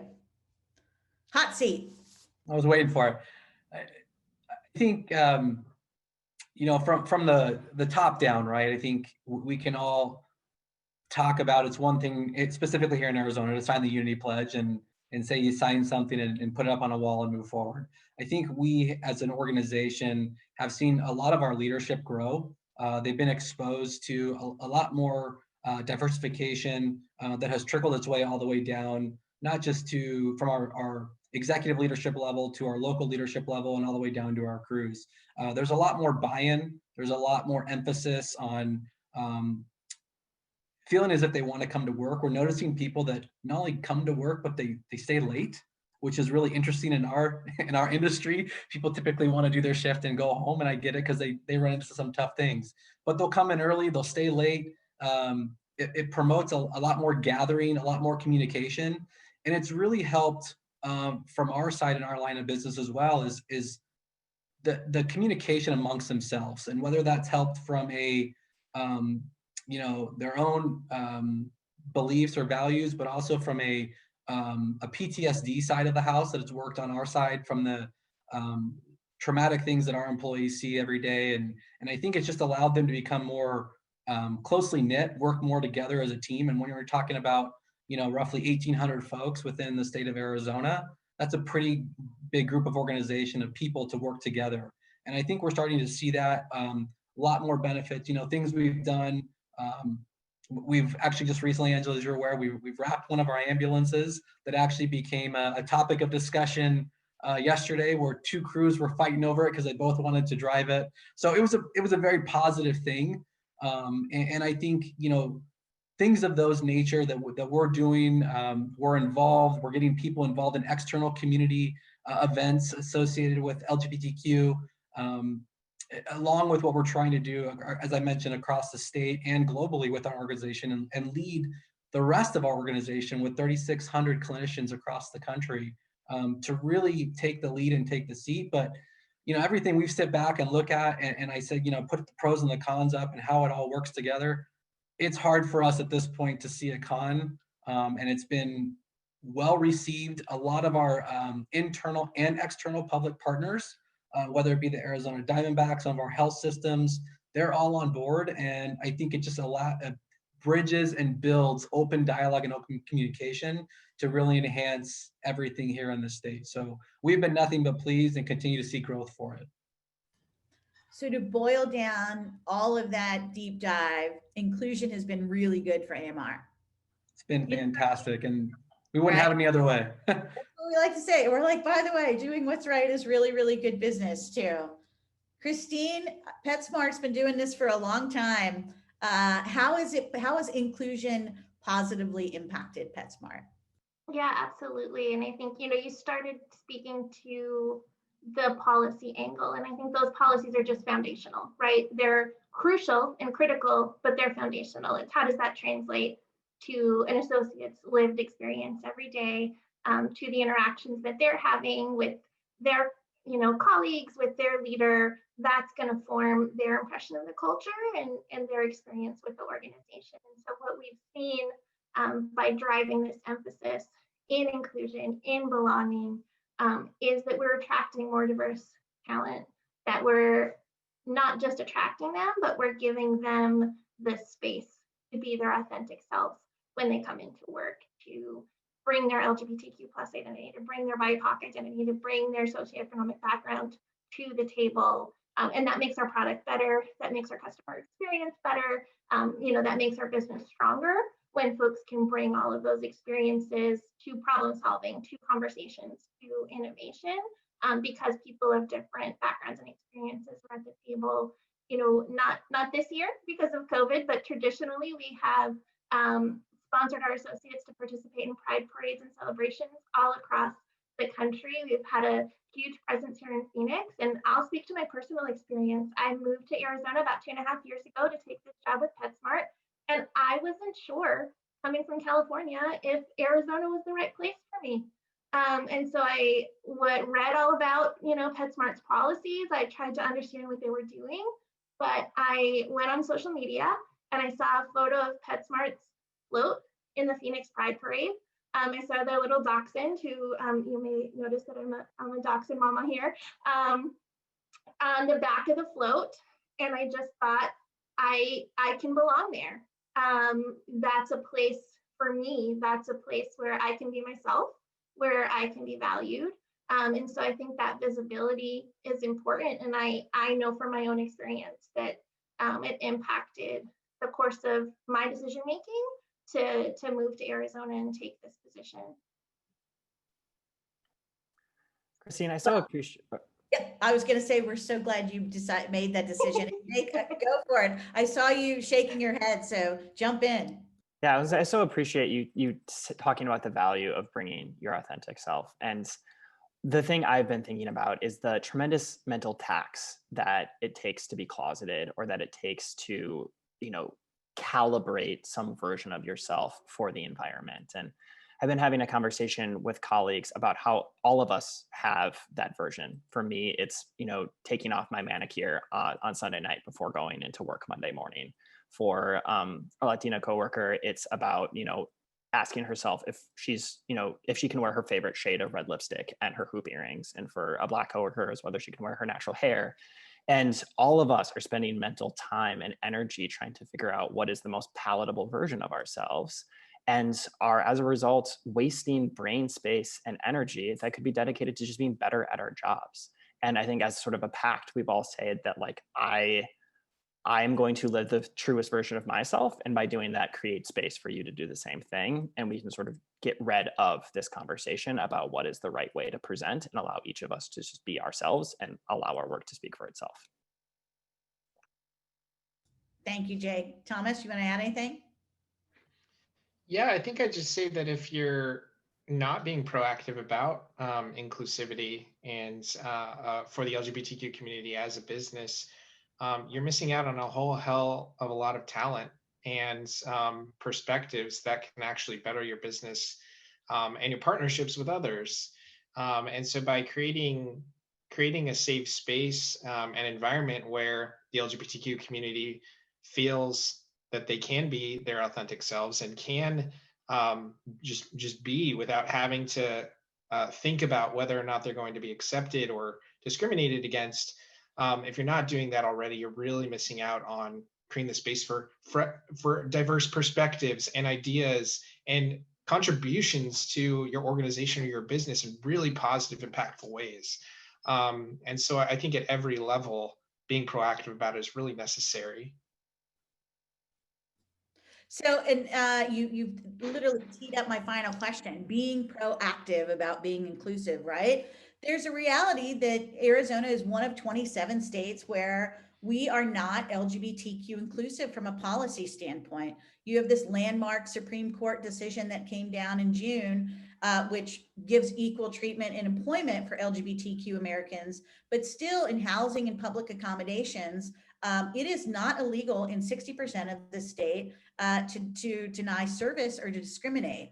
Hot seat. I was waiting for it. I think, you know, from the top down, right? I think we can all talk about, it's one thing, it's specifically here in Arizona, to sign the Unity Pledge and say you sign something and put it up on a wall and move forward. I think we as an organization have seen a lot of our leadership grow. They've been exposed to a lot more diversification that has trickled its way all the way down, not just from our executive leadership level to our local leadership level and all the way down to our crews. There's a lot more buy-in. There's a lot more emphasis on feeling as if they want to come to work. We're noticing people that not only come to work, but they stay late, which is really interesting in our industry. People typically want to do their shift and go home, and I get it because they run into some tough things. But they'll come in early, they'll stay late. It promotes a lot more gathering, a lot more communication, and it's really helped from our side in our line of business as well is the communication amongst themselves, and whether that's helped from a you know, their own beliefs or values, but also from a PTSD side of the house that it's worked on our side from the traumatic things that our employees see every day. And I think it's just allowed them to become more closely knit, work more together as a team. And when you're talking about, you know, roughly 1,800 folks within the state of Arizona, that's a pretty big group of organization of people to work together. And I think we're starting to see that a lot more benefits, you know, things we've done. We've actually just recently, Angela, as you're aware, we've wrapped one of our ambulances that actually became a topic of discussion yesterday, where two crews were fighting over it because they both wanted to drive it. So it was a very positive thing. And I think, you know, things of those nature that we're doing, we're involved, we're getting people involved in external community events associated with LGBTQ, along with what we're trying to do, as I mentioned, across the state and globally with our organization, and lead the rest of our organization with 3,600 clinicians across the country to really take the lead and take the seat. But, you know, everything we've stepped back and look at, and I said, you know, put the pros and the cons up and how it all works together. It's hard for us at this point to see a con, and it's been well received. A lot of our internal and external public partners, whether it be the Arizona Diamondbacks, some of our health systems, they're all on board. And I think it just bridges and builds open dialogue and open communication to really enhance everything here in the state. So we've been nothing but pleased and continue to see growth for it. So to boil down all of that deep dive, inclusion has been really good for AMR. It's been Yeah. fantastic, and we wouldn't have it any other way. That's what we like to say. We're like, by the way, doing what's right is really, really good business too. Christine, PetSmart's been doing this for a long time. How has inclusion positively impacted PetSmart? Yeah, absolutely. And I think, you started speaking to the policy angle, and I think those policies are just foundational, right? They're crucial and critical, but they're foundational. It's how does that translate to an associate's lived experience every day, to the interactions that they're having with their, colleagues, with their leader. That's going to form their impression of the culture and their experience with the organization. And so what we've seen by driving this emphasis in inclusion, in belonging, is that we're attracting more diverse talent, that we're not just attracting them, but we're giving them the space to be their authentic selves when they come into work, to bring their LGBTQ plus identity, to bring their BIPOC identity, to bring their socioeconomic background to the table. And that makes our product better, that makes our customer experience better, that makes our business stronger when folks can bring all of those experiences to problem solving, to conversations, to innovation, because people of different backgrounds and experiences are at the table. Not this year because of COVID, but traditionally we have sponsored our associates to participate in pride parades and celebrations all across the country. We've had a huge presence here in Phoenix, and I'll speak to my personal experience. I moved to Arizona about 2.5 years ago to take this job with PetSmart, and I wasn't sure, coming from California, if Arizona was the right place for me. And so I read all about, PetSmart's policies. I tried to understand what they were doing, but I went on social media and I saw a photo of PetSmart's float in the Phoenix Pride Parade. I saw their little dachshund, who you may notice that I'm a dachshund mama here, on the back of the float, and I just thought, I can belong there. That's a place for me. That's a place where I can be myself, where I can be valued. And so I think that visibility is important. And I know from my own experience that it impacted the course of my decision making to move to Arizona and take this position. Christine, I so appreciate. Yeah, I was going to say, we're so glad you made that decision. Go for it. I saw you shaking your head, so jump in. Yeah, I so appreciate you talking about the value of bringing your authentic self. And the thing I've been thinking about is the tremendous mental tax that it takes to be closeted, or that it takes to, calibrate some version of yourself for the environment. And I've been having a conversation with colleagues about how all of us have that version. For me, it's, taking off my manicure on Sunday night before going into work Monday morning. For a Latina coworker, it's about, asking herself if she's, if she can wear her favorite shade of red lipstick and her hoop earrings. And for a Black coworker, is whether she can wear her natural hair. And all of us are spending mental time and energy trying to figure out what is the most palatable version of ourselves, and are, as a result, wasting brain space and energy that could be dedicated to just being better at our jobs. And I think, as sort of a pact, we've all said that, like, I'm going to live the truest version of myself, and by doing that, create space for you to do the same thing. And we can sort of get rid of this conversation about what is the right way to present, and allow each of us to just be ourselves and allow our work to speak for itself. Thank you, Jay. Thomas, you want to add anything? Yeah, I think I'd just say that if you're not being proactive about inclusivity and for the LGBTQ community as a business, you're missing out on a whole hell of a lot of talent and perspectives that can actually better your business and your partnerships with others. And so by creating a safe space, an environment where the LGBTQ community feels that they can be their authentic selves and can just be, without having to think about whether or not they're going to be accepted or discriminated against. If you're not doing that already, you're really missing out on creating the space for diverse perspectives and ideas and contributions to your organization or your business in really positive, impactful ways. And so I think at every level, being proactive about it is really necessary. So, and you've literally teed up my final question, being proactive about being inclusive, right? There's a reality that Arizona is one of 27 states where we are not LGBTQ inclusive from a policy standpoint. You have this landmark Supreme Court decision that came down in June, which gives equal treatment in employment for LGBTQ Americans, but still in housing and public accommodations, it is not illegal in 60% of the state to deny service or to discriminate.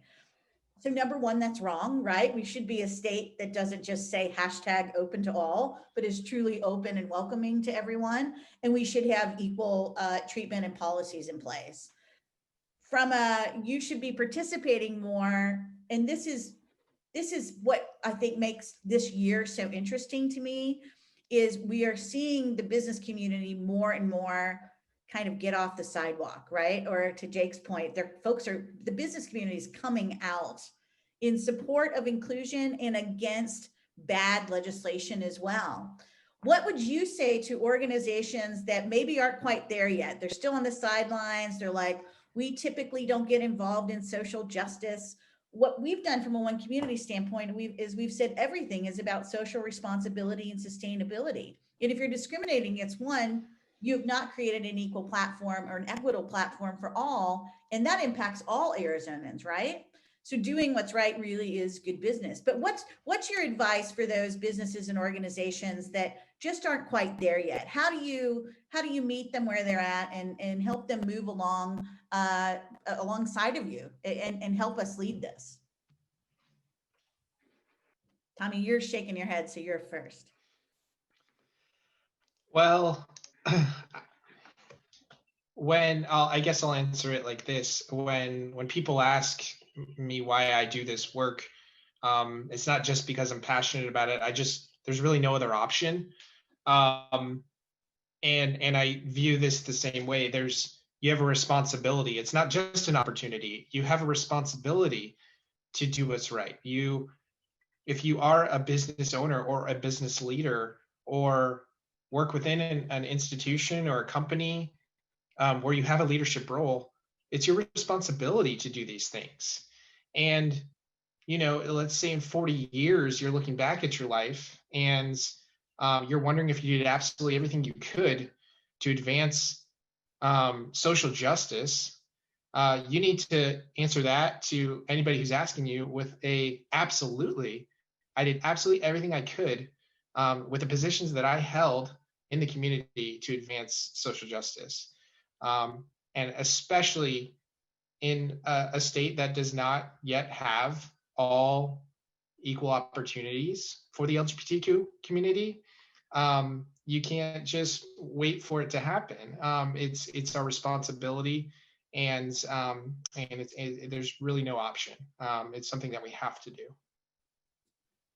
So number one, that's wrong, right? We should be a state that doesn't just say hashtag open to all, but is truly open and welcoming to everyone. And we should have equal treatment and policies in place. From you should be participating more. And this is what I think makes this year so interesting to me, is we are seeing the business community more and more kind of get off the sidewalk, right? Or to Jake's point, the business community is coming out in support of inclusion and against bad legislation as well. What would you say to organizations that maybe aren't quite there yet? They're still on the sidelines. They're like, we typically don't get involved in social justice. What we've done from a One Community standpoint, we've said everything is about social responsibility and sustainability. And if you're discriminating against one, you've not created an equal platform or an equitable platform for all, and that impacts all Arizonans, right? So doing what's right really is good business. But what's your advice for those businesses and organizations that just aren't quite there yet? How do you meet them where they're at and help them move along alongside of you and help us lead this? Tommy, you're shaking your head, so you're first. Well, I guess I'll answer it like this. When people ask me why I do this work, it's not just because I'm passionate about it. There's really no other option. And I view this the same way. You have a responsibility. It's not just an opportunity. You have a responsibility to do what's right. If you are a business owner or a business leader or work within an institution or a company where you have a leadership role, it's your responsibility to do these things. And, let's say in 40 years, you're looking back at your life and you're wondering if you did absolutely everything you could to advance social justice. You need to answer that to anybody who's asking you with absolutely. I did absolutely everything I could with the positions that I held in the community to advance social justice. And especially in a state that does not yet have all equal opportunities for the LGBTQ community. You can't just wait for it to happen. It's our responsibility, and there's really no option. It's something that we have to do.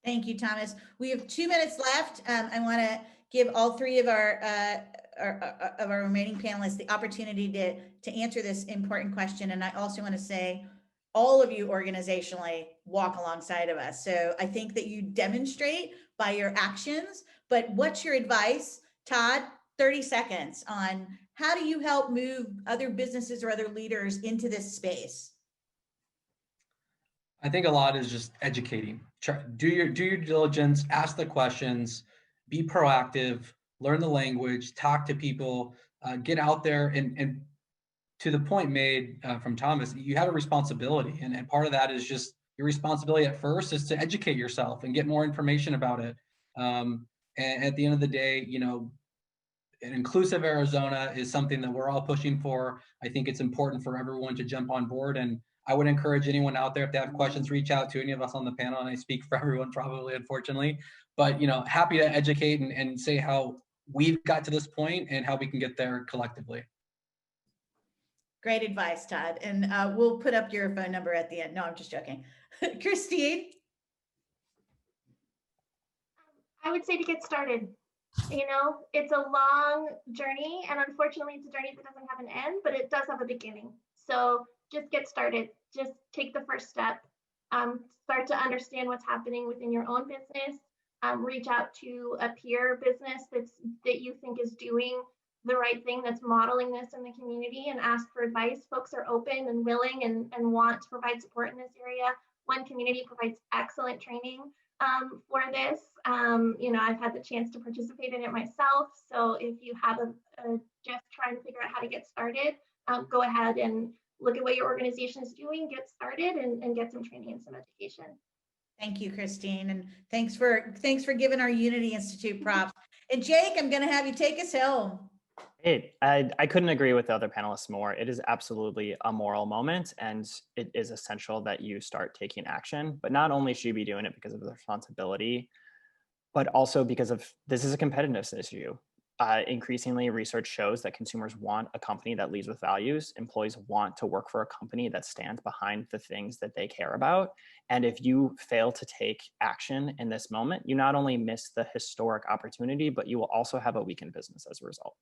Thank you, Thomas. We have 2 minutes left. I want to give all three of our remaining panelists the opportunity to answer this important question. And I also want to say, all of you organizationally walk alongside of us. So I think that you demonstrate by your actions, but what's your advice, Todd? 30 seconds on how do you help move other businesses or other leaders into this space? I think a lot is just educating. Do your diligence, ask the questions, be proactive, learn the language, talk to people, get out there. And to the point made from Thomas, you have a responsibility. And part of that is just your responsibility at first is to educate yourself and get more information about it. And at the end of the day, an inclusive Arizona is something that we're all pushing for. I think it's important for everyone to jump on board. And I would encourage anyone out there, if they have questions, reach out to any of us on the panel. And I speak for everyone probably, unfortunately, but happy to educate and say how we've got to this point and how we can get there collectively. Great advice, Todd. And we'll put up your phone number at the end. No, I'm just joking. Christine? I would say to get started. It's a long journey, and unfortunately it's a journey that doesn't have an end, but it does have a beginning. So just get started. Just take the first step. Start to understand what's happening within your own business. reach out to a peer business that you think is doing the right thing, that's modeling this in the community, and ask for advice. Folks are open and willing and want to provide support in this area. One Community provides excellent training for this. I've had the chance to participate in it myself. So if you have just trying to figure out how to get started, go ahead and look at what your organization is doing, get started, and get some training and some education. Thank you, Christine, and thanks for giving our Unity Institute props. And Jake, I'm going to have you take us home. Hey, I couldn't agree with the other panelists more. It is absolutely a moral moment, and it is essential that you start taking action. But not only should you be doing it because of the responsibility, but also because of this is a competitiveness issue. Increasingly, research shows that consumers want a company that leads with values. Employees want to work for a company that stands behind the things that they care about. And if you fail to take action in this moment, you not only miss the historic opportunity, but you will also have a weakened business as a result.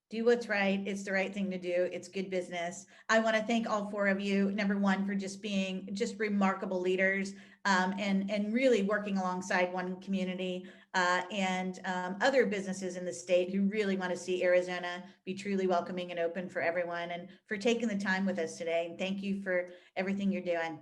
Do what's right. It's the right thing to do. It's good business. I want to thank all four of you, number one, for just being just remarkable leaders and really working alongside One Community and other businesses in the state who really want to see Arizona be truly welcoming and open for everyone, and for taking the time with us today. And thank you for everything you're doing.